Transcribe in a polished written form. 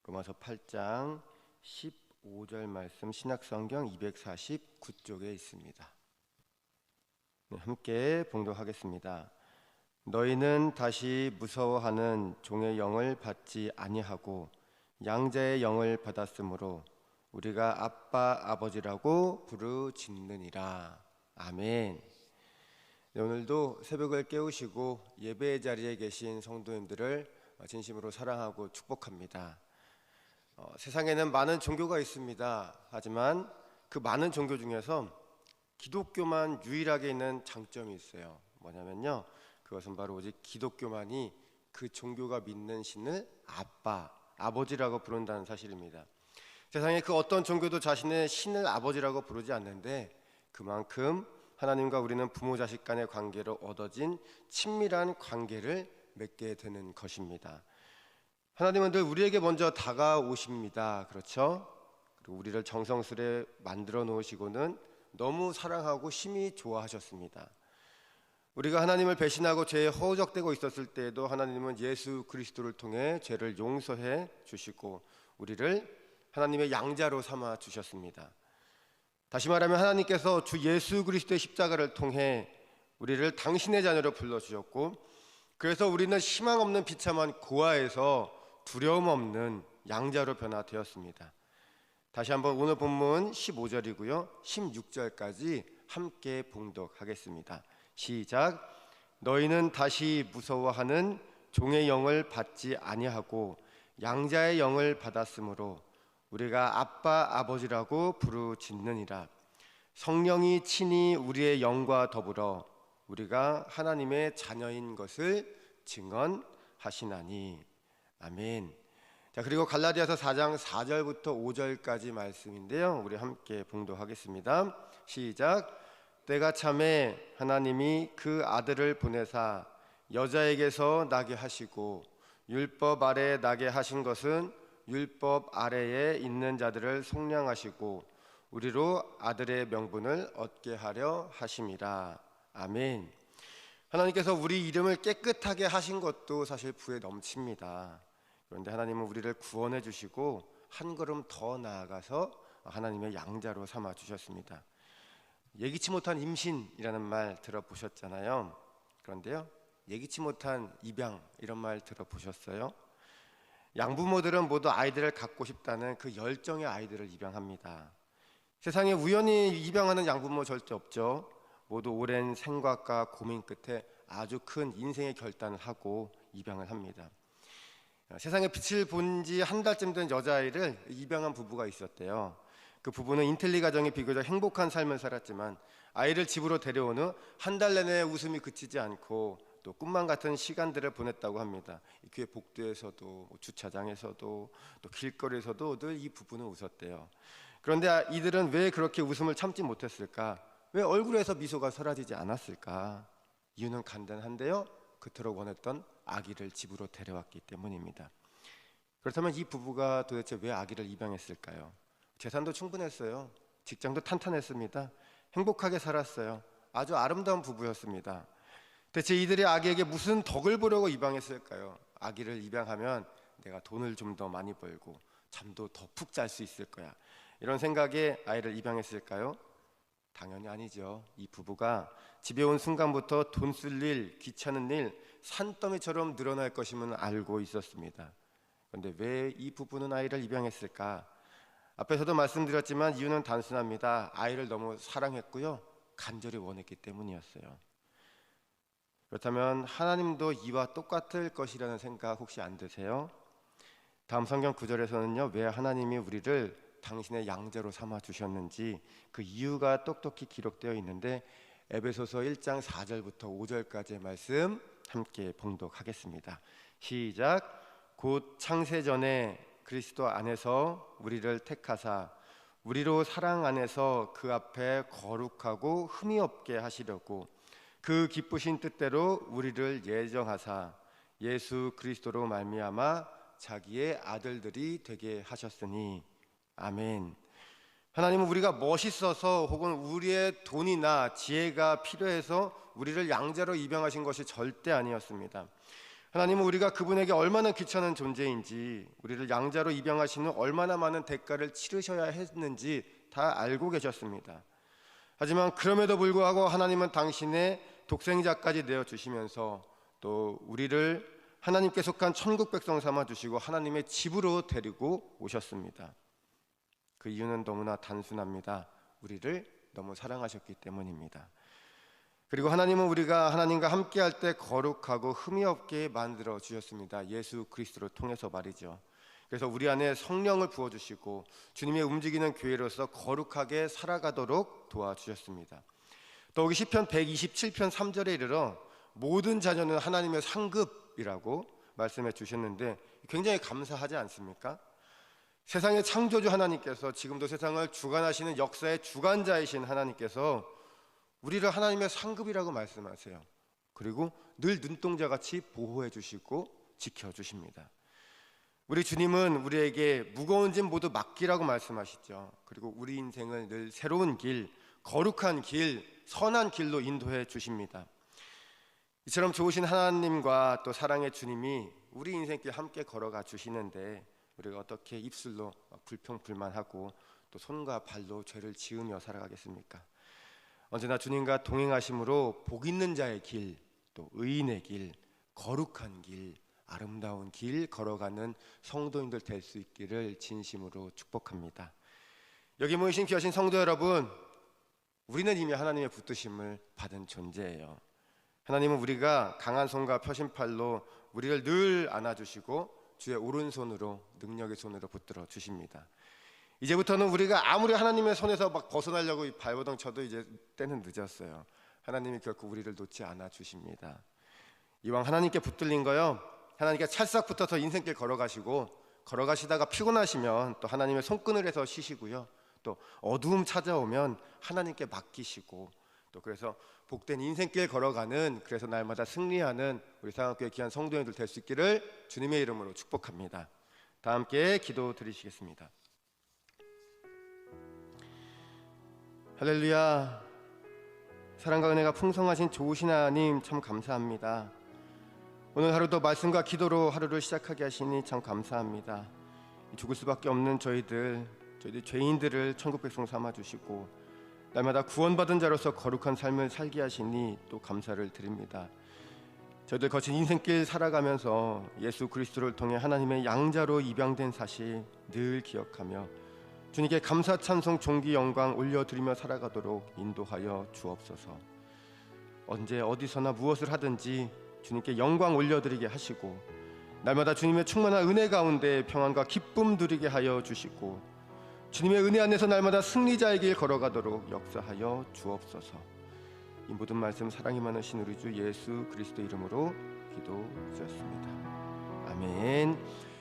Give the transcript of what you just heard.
로마서 8장 15절 말씀 신약성경 249쪽에 있습니다. 함께 봉독하겠습니다. 너희는 다시 무서워하는 종의 영을 받지 아니하고 양자의 영을 받았으므로 우리가 아빠 아버지라고 부르짖느니라. 아멘. 오늘도 새벽을 깨우시고 예배의 자리에 계신 성도님들을 진심으로 사랑하고 축복합니다. 세상에는 많은 종교가 있습니다. 하지만 그 많은 종교 중에서 기독교만 유일하게 있는 장점이 있어요. 뭐냐면요, 그것은 바로 오직 기독교만이 그 종교가 믿는 신을 아빠, 아버지라고 부른다는 사실입니다. 세상에 그 어떤 종교도 자신의 신을 아버지라고 부르지 않는데, 그만큼 하나님과 우리는 부모 자식 간의 관계로 얻어진 친밀한 관계를 맺게 되는 것입니다. 하나님은 늘 우리에게 먼저 다가오십니다. 그렇죠? 그리고 우리를 정성스레 만들어 놓으시고는 너무 사랑하고 심히 좋아하셨습니다. 우리가 하나님을 배신하고 죄에 허우적대고 있었을 때에도 하나님은 예수 그리스도를 통해 죄를 용서해 주시고 우리를 하나님의 양자로 삼아 주셨습니다. 다시 말하면 하나님께서 주 예수 그리스도의 십자가를 통해 우리를 당신의 자녀로 불러주셨고, 그래서 우리는 희망 없는 비참한 고아에서 두려움 없는 양자로 변화되었습니다. 다시 한번 오늘 본문 15절이고요 16절까지 함께 봉독하겠습니다. 시작. 너희는 다시 무서워하는 종의 영을 받지 아니하고 양자의 영을 받았으므로 우리가 아빠 아버지라고 부르짖느니라. 성령이 친히 우리의 영과 더불어 우리가 하나님의 자녀인 것을 증언하시나니. 아멘. 자, 그리고 갈라디아서 4장 4절부터 5절까지 말씀인데요, 우리 함께 봉독하겠습니다. 시작. 때가 참에 하나님이 그 아들을 보내사 여자에게서 나게 하시고 율법 아래에 나게 하신 것은 율법 아래에 있는 자들을 속량하시고 우리로 아들의 명분을 얻게 하려 하심이라. 아멘. 하나님께서 우리 이름을 깨끗하게 하신 것도 사실 부에 넘칩니다. 그런데 하나님은 우리를 구원해 주시고 한 걸음 더 나아가서 하나님의 양자로 삼아 주셨습니다. 예기치 못한 임신이라는 말 들어보셨잖아요. 그런데요, 예기치 못한 입양, 이런 말 들어보셨어요? 양부모들은 모두 아이들을 갖고 싶다는 그 열정의 아이들을 입양합니다. 세상에 우연히 입양하는 양부모 절대 없죠. 모두 오랜 생각과 고민 끝에 아주 큰 인생의 결단을 하고 입양을 합니다. 세상에 빛을 본 지 한 달쯤 된 여자아이를 입양한 부부가 있었대요. 그 부부는 인텔리 가정에 비교적 행복한 삶을 살았지만 아이를 집으로 데려온 후 한 달 내내 웃음이 그치지 않고 또 꿈만 같은 시간들을 보냈다고 합니다. 교회 복도에서도 주차장에서도 또 길거리에서도 늘 이 부부는 웃었대요. 그런데 이들은 왜 그렇게 웃음을 참지 못했을까? 왜 얼굴에서 미소가 사라지지 않았을까? 이유는 간단한데요, 그토록 원했던 아기를 집으로 데려왔기 때문입니다. 그렇다면 이 부부가 도대체 왜 아기를 입양했을까요? 재산도 충분했어요. 직장도 탄탄했습니다. 행복하게 살았어요. 아주 아름다운 부부였습니다. 대체 이들이 아기에게 무슨 덕을 보려고 입양했을까요? 아기를 입양하면 내가 돈을 좀 더 많이 벌고 잠도 더 푹 잘 수 있을 거야, 이런 생각에 아이를 입양했을까요? 당연히 아니죠. 이 부부가 집에 온 순간부터 돈 쓸 일, 귀찮은 일 산더미처럼 늘어날 것임은 알고 있었습니다. 그런데 왜 이 부부는 아이를 입양했을까? 앞에서도 말씀드렸지만 이유는 단순합니다. 아이를 너무 사랑했고요, 간절히 원했기 때문이었어요. 그렇다면 하나님도 이와 똑같을 것이라는 생각 혹시 안 드세요? 다음 성경 구절에서는요, 왜 하나님이 우리를 당신의 양자로 삼아 주셨는지 그 이유가 똑똑히 기록되어 있는데, 에베소서 1장 4절부터 5절까지의 말씀 함께 봉독하겠습니다. 시작. 곧 창세전에 그리스도 안에서 우리를 택하사 우리로 사랑 안에서 그 앞에 거룩하고 흠이 없게 하시려고 그 기쁘신 뜻대로 우리를 예정하사 예수 그리스도로 말미암아 자기의 아들들이 되게 하셨으니. 아멘. 하나님은 우리가 멋있어서 혹은 우리의 돈이나 지혜가 필요해서 우리를 양자로 입양하신 것이 절대 아니었습니다. 하나님은 우리가 그분에게 얼마나 귀찮은 존재인지, 우리를 양자로 입양하시는 얼마나 많은 대가를 치르셔야 했는지 다 알고 계셨습니다. 하지만 그럼에도 불구하고 하나님은 당신의 독생자까지 내어주시면서 또 우리를 하나님께 속한 천국 백성 삼아주시고 하나님의 집으로 데리고 오셨습니다. 그 이유는 너무나 단순합니다. 우리를 너무 사랑하셨기 때문입니다. 그리고 하나님은 우리가 하나님과 함께할 때 거룩하고 흠이 없게 만들어 주셨습니다. 예수 그리스도를 통해서 말이죠. 그래서 우리 안에 성령을 부어주시고 주님의 움직이는 교회로서 거룩하게 살아가도록 도와주셨습니다. 또 여기 시편 127편 3절에 이르러 모든 자녀는 하나님의 상급이라고 말씀해 주셨는데 굉장히 감사하지 않습니까? 세상의 창조주 하나님께서, 지금도 세상을 주관하시는 역사의 주관자이신 하나님께서 우리를 하나님의 상급이라고 말씀하세요. 그리고 늘 눈동자같이 보호해 주시고 지켜주십니다. 우리 주님은 우리에게 무거운 짐 모두 맡기라고 말씀하시죠. 그리고 우리 인생을 늘 새로운 길, 거룩한 길, 선한 길로 인도해 주십니다. 이처럼 좋으신 하나님과 또 사랑의 주님이 우리 인생길 함께 걸어가 주시는데 우리가 어떻게 입술로 불평불만하고 또 손과 발로 죄를 지으며 살아가겠습니까? 언제나 주님과 동행하심으로 복 있는 자의 길, 또 의인의 길, 거룩한 길, 아름다운 길 걸어가는 성도님들 될 수 있기를 진심으로 축복합니다. 여기 모이신 귀하신 성도 여러분, 우리는 이미 하나님의 붙드심을 받은 존재예요. 하나님은 우리가 강한 손과 펴신 팔로 우리를 늘 안아주시고 주의 오른손으로, 능력의 손으로 붙들어 주십니다. 이제부터는 우리가 아무리 하나님의 손에서 막 벗어나려고 발버둥 쳐도 이제 때는 늦었어요. 하나님이 결코 우리를 놓지 않아 주십니다. 이왕 하나님께 붙들린 거요, 하나님께 찰싹 붙어서 인생길 걸어가시고, 걸어가시다가 피곤하시면 또 하나님의 손끈을 해서 쉬시고요, 또 어두움 찾아오면 하나님께 맡기시고, 또 그래서 복된 인생길 걸어가는, 그래서 날마다 승리하는 우리 상암교회 귀한 성도님들 될 수 있기를 주님의 이름으로 축복합니다. 다 함께 기도 드리시겠습니다. 할렐루야. 사랑과 은혜가 풍성하신 좋으신 하나님, 참 감사합니다. 오늘 하루도 말씀과 기도로 하루를 시작하게 하시니 참 감사합니다. 죽을 수밖에 없는 저희들 죄인들을 천국 백성 삼아주시고 날마다 구원받은 자로서 거룩한 삶을 살게 하시니 또 감사를 드립니다. 저희들 거친 인생길 살아가면서 예수 그리스도를 통해 하나님의 양자로 입양된 사실 늘 기억하며 주님께 감사 찬송 존귀 영광 올려드리며 살아가도록 인도하여 주옵소서. 언제 어디서나 무엇을 하든지 주님께 영광 올려드리게 하시고 날마다 주님의 충만한 은혜 가운데 평안과 기쁨 누리게 하여 주시고 주님의 은혜 안에서 날마다 승리자의 길 걸어가도록 역사하여 주옵소서. 이 모든 말씀 사랑이 많으신 우리 주 예수 그리스도 이름으로 기도드렸습니다. 아멘.